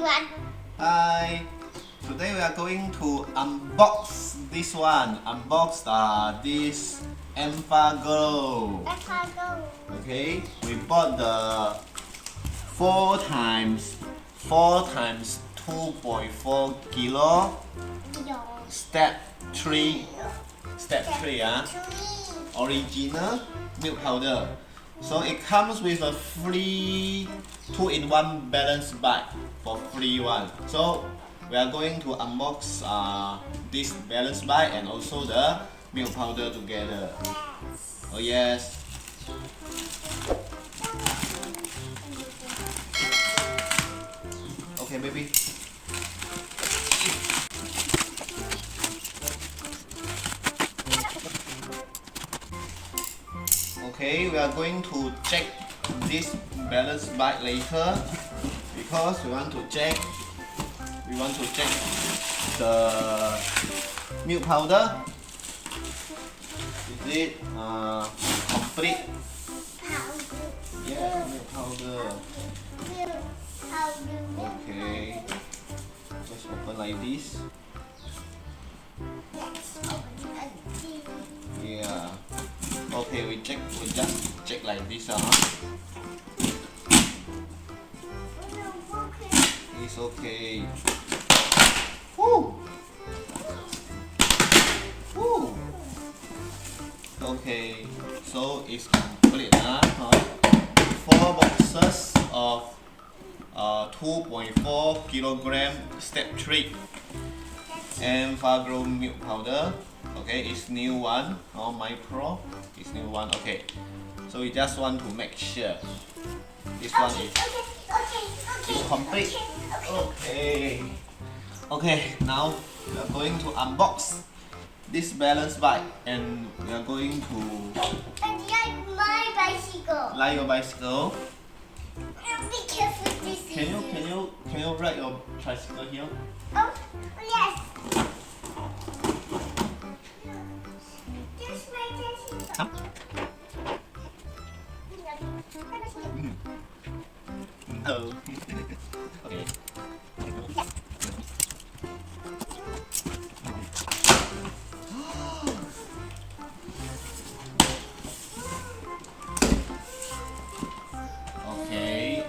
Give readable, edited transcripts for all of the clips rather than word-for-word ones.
everyone. Hi. Today we are going to unbox this one. Unbox this Enfagrow. Enfagrow. Okay, we bought the 4 times 2.4 kilo step 3 original milk powder. So it comes with a free 2-in-1 balance bag for free one. So we are going to unbox this balance bag and also the milk powder together. Yes. Oh yes. Okay, baby. Okay, we are going to check this balance bag later because we want to check the milk powder. Is it complete? Yes, milk powder. Okay, just open like this. Yeah. Okay, we just check like this. It's okay. Woo! Woo! Okay, so it's complete. 4 boxes of 2.4 kilogram step 3 Enfagrow milk powder. Okay, it's new one. Micro. It's new one. Okay, so we just want to make sure this one is complete. Okay. Okay, now we are going to unbox this balance bag and we are going to My bicycle. like your bicycle. Be careful this. Can you ride your tricycle here? Oh yes. Just my bicycle. Huh? Oh. Okay. Okay.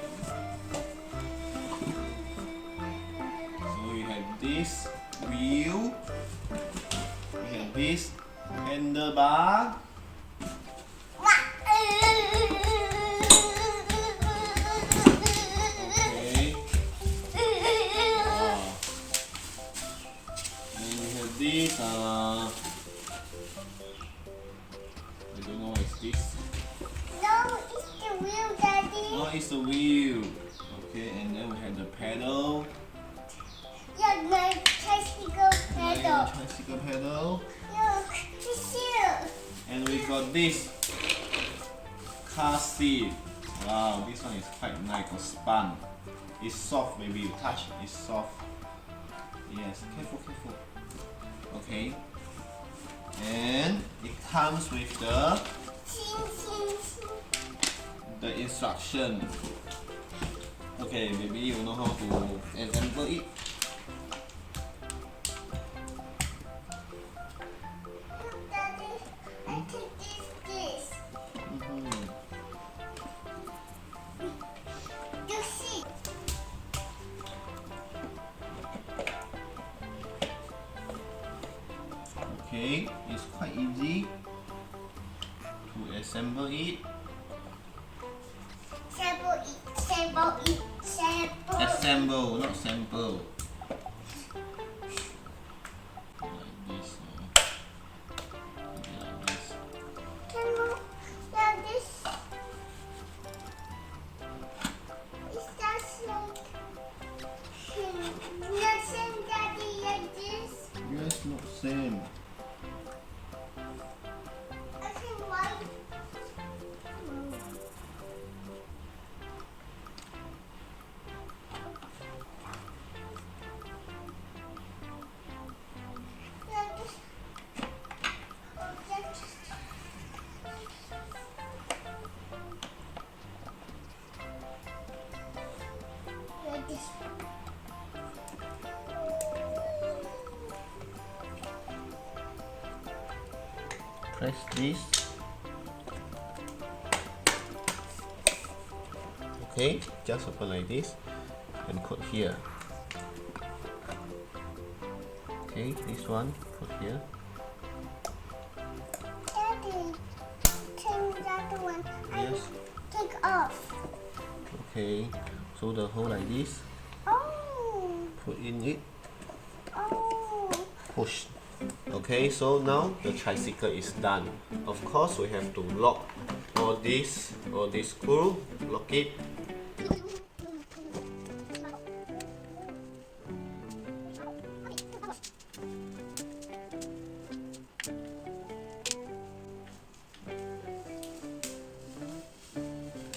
So we have this wheel. We have this handlebar. Okay. Then we have this. I don't know what is this. No, it's the wheel, Daddy. Oh, it's the wheel. Okay, and then we have the pedal. Yeah, my tricycle pedal. Tricycle pedal. Look, it's here. And we got this car seat. Wow, this one is quite nice or spun. It's soft, baby. You touch, it's soft. Yes, careful. Okay. And it comes with the instruction. Okay, maybe you know how to assemble it. Look, Daddy, I take this. You see? Okay, it's quite easy to assemble it. Assemble, not sample. Like this. Okay, like this. Can you like this? Is that like not same, Daddy, like this? Yes, not same. I can like. Like this. Like this. press this. Okay, just open like this and put here. Okay, this one put here. Daddy, change that one. Yes. Take off. Okay, so the hole like this. Oh. Put in it. Oh. Push. Okay, so now the tricycle is done. Of course, we have to lock all this screw. Lock it.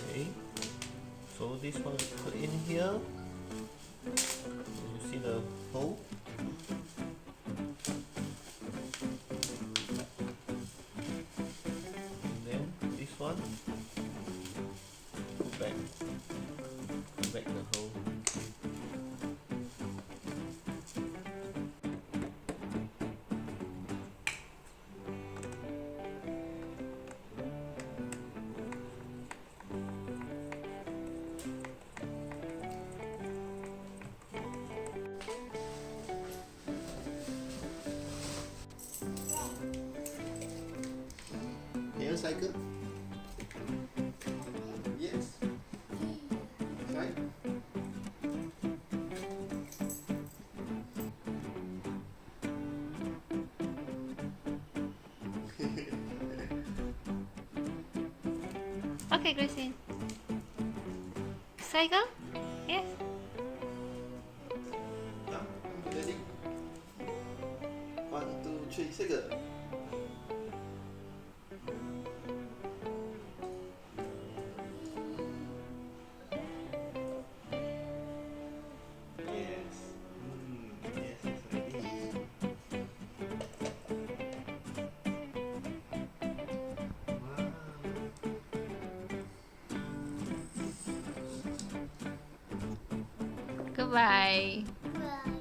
Okay, so this one put in here. You see the hole? And then this one, put back the hole. Can you cycle? Yes. Try. Okay, Gracie. Cycle? Yes. Now, ready? 1, 2, 3, cycle. Yes. Yes, it's like this. Wow. Goodbye. Well.